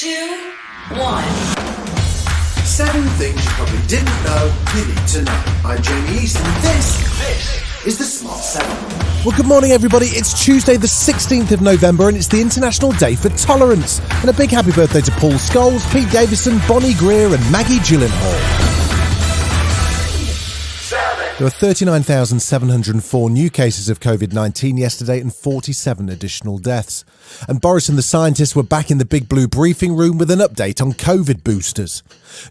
2, 1. 7 things you probably didn't know you need to know. I'm Jamie East, and this is the Smart 7. Well, good morning, everybody. It's Tuesday, the 16th of November, and it's the International Day for Tolerance. And a big happy birthday to Paul Scholes, Pete Davidson, Bonnie Greer, and Maggie Gyllenhaal. There were 39,704 new cases of COVID-19 yesterday and 47 additional deaths. And Boris and the scientists were back in the Big Blue briefing room with an update on COVID boosters.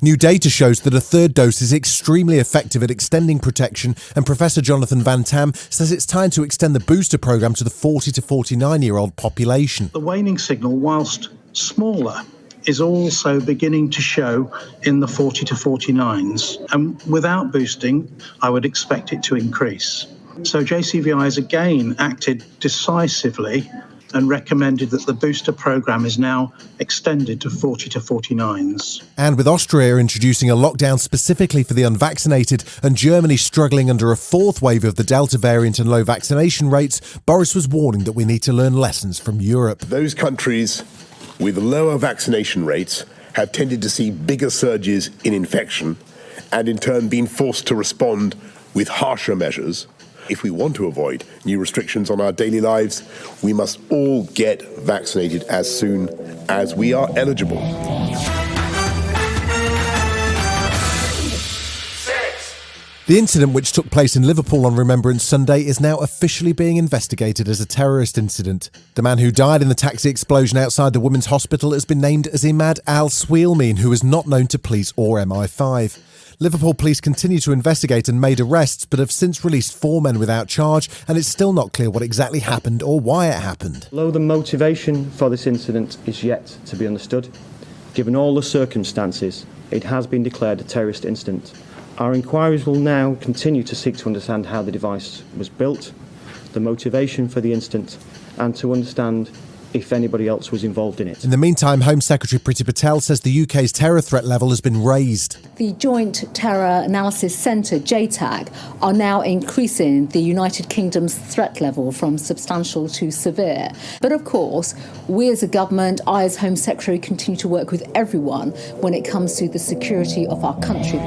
New data shows that a third dose is extremely effective at extending protection, and Professor Jonathan Van Tam says it's time to extend the booster programme to the 40 to 49-year-old population. The waning signal, whilst smaller, is also beginning to show in the 40 to 49s. And without boosting, I would expect it to increase. So JCVI has again acted decisively and recommended that the booster programme is now extended to 40 to 49s. And with Austria introducing a lockdown specifically for the unvaccinated and Germany struggling under a fourth wave of the Delta variant and low vaccination rates, Boris was warning that we need to learn lessons from Europe. Those countries with lower vaccination rates have tended to see bigger surges in infection and in turn been forced to respond with harsher measures. If we want to avoid new restrictions on our daily lives, we must all get vaccinated as soon as we are eligible. The incident, which took place in Liverpool on Remembrance Sunday, is now officially being investigated as a terrorist incident. The man who died in the taxi explosion outside the women's hospital has been named as Imad al-Swilmeen, who is not known to police or MI5. Liverpool police continue to investigate and made arrests, but have since released 4 men without charge, and it's still not clear what exactly happened or why it happened. Although the motivation for this incident is yet to be understood, given all the circumstances, it has been declared a terrorist incident. Our inquiries will now continue to seek to understand how the device was built, the motivation for the incident, and to understand if anybody else was involved in it. In the meantime, Home Secretary Priti Patel says the UK's terror threat level has been raised. The Joint Terror Analysis Centre, JTAG, are now increasing the United Kingdom's threat level from substantial to severe. But of course, we as a government, I as Home Secretary, continue to work with everyone when it comes to the security of our country.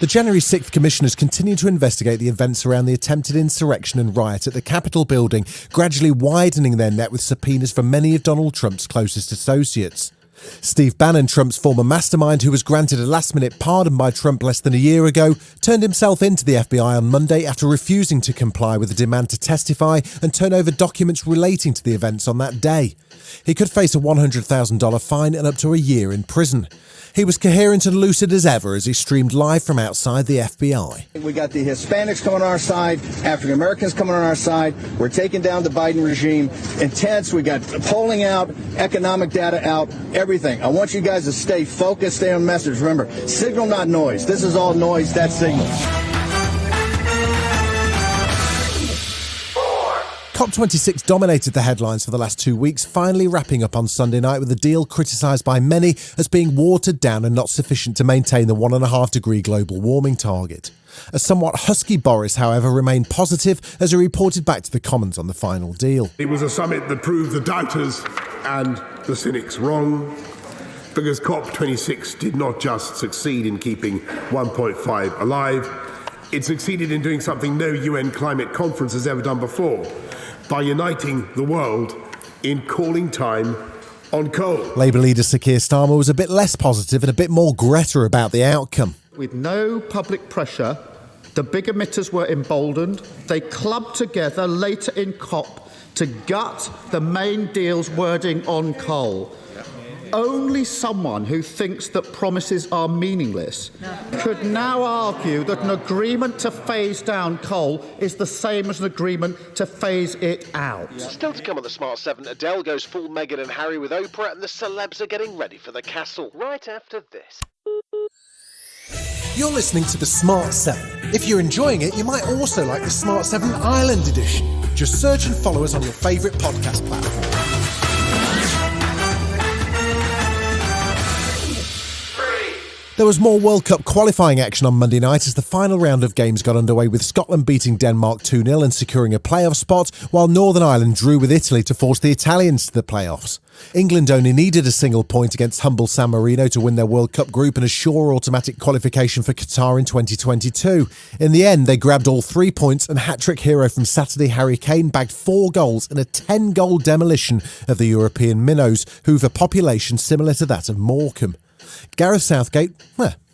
The January 6th commissioners continue to investigate the events around the attempted insurrection and riot at the Capitol building, gradually widening their net with subpoenas from many of Donald Trump's closest associates. Steve Bannon, Trump's former mastermind, who was granted a last-minute pardon by Trump less than a year ago, turned himself into the FBI on Monday after refusing to comply with a demand to testify and turn over documents relating to the events on that day. He could face a $100,000 fine and up to a year in prison. He was coherent and lucid as ever as he streamed live from outside the FBI. We got the Hispanics coming on our side, African Americans coming on our side. We're taking down the Biden regime. Intense. We got polling out, economic data out, everything. I want you guys to stay focused, stay on message. Remember, signal, not noise. This is all noise. That's signal. COP26 dominated the headlines for the last 2 weeks, finally wrapping up on Sunday night with a deal criticised by many as being watered down and not sufficient to maintain the 1.5-degree global warming target. A somewhat husky Boris, however, remained positive as he reported back to the Commons on the final deal. It was a summit that proved the doubters and the cynics wrong, because COP26 did not just succeed in keeping 1.5 alive, it succeeded in doing something no UN climate conference has ever done before, by uniting the world in calling time on coal. Labour leader Sir Keir Starmer was a bit less positive and a bit more Greta about the outcome. With no public pressure, the big emitters were emboldened. They clubbed together later in COP to gut the main deal's wording on coal. Only someone who thinks that promises are meaningless could now argue that an agreement to phase down coal is the same as an agreement to phase it out. Still to come on the Smart 7, Adele goes full Meghan and Harry with Oprah, and the celebs are getting ready for the castle. Right after this. You're listening to the Smart 7. If you're enjoying it, you might also like the Smart 7 Ireland edition. Just search and follow us on your favourite podcast platform. There was more World Cup qualifying action on Monday night as the final round of games got underway with Scotland beating Denmark 2-0 and securing a playoff spot, while Northern Ireland drew with Italy to force the Italians to the playoffs. England only needed a single point against humble San Marino to win their World Cup group and assure automatic qualification for Qatar in 2022. In the end, they grabbed all 3 points, and hat-trick hero from Saturday Harry Kane bagged 4 goals in a 10-goal demolition of the European minnows, who've a population similar to that of Morecambe. Gareth Southgate,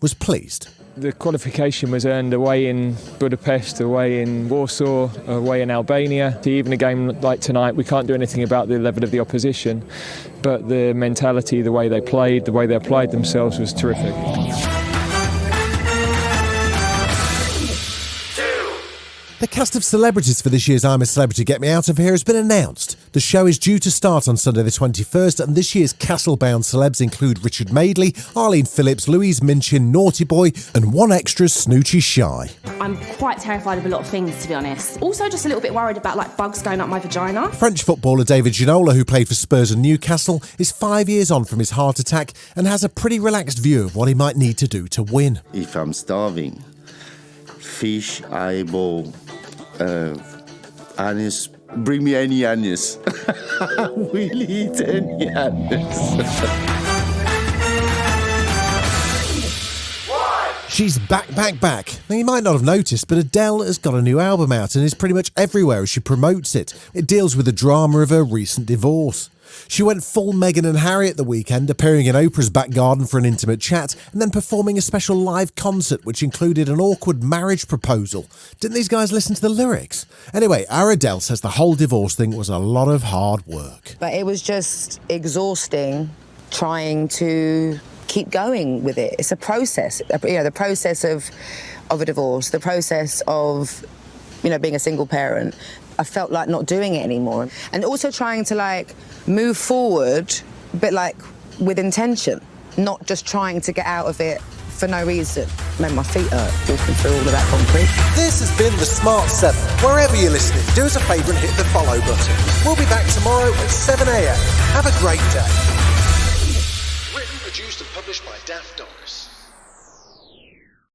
was pleased. The qualification was earned away in Budapest, away in Warsaw, away in Albania. Even a game like tonight, we can't do anything about the level of the opposition, but the mentality, the way they played, the way they applied themselves was terrific. The cast of celebrities for this year's I'm a Celebrity, Get Me Out of Here has been announced. The show is due to start on Sunday the 21st, and this year's castle-bound celebs include Richard Madeley, Arlene Phillips, Louise Minchin, Naughty Boy, and one extra Snoochie Shy. I'm quite terrified of a lot of things, to be honest. Also just a little bit worried about bugs going up my vagina. French footballer David Ginola, who played for Spurs and Newcastle, is 5 years on from his heart attack and has a pretty relaxed view of what he might need to do to win. If I'm starving, fish, eyeball, anise, bring me any anise. We'll eat any anise. She's back. Now, you might not have noticed, but Adele has got a new album out and is pretty much everywhere as she promotes it. It deals with the drama of her recent divorce. She went full Meghan and Harry at the weekend, appearing in Oprah's back garden for an intimate chat and then performing a special live concert which included an awkward marriage proposal. Didn't these guys listen to the lyrics? Anyway, our Adele says the whole divorce thing was a lot of hard work. But it was just exhausting trying to keep going with it. It's a process, the process of a divorce, the process of, being a single parent. I felt like not doing it anymore. And also trying to move forward, but with intention, not just trying to get out of it for no reason. Man, my feet hurt walking through all of that concrete. This has been The Smart 7. Wherever you're listening, do us a favour and hit the follow button. We'll be back tomorrow at 7 a.m. Have a great day. Written, produced and published by Daft Doris.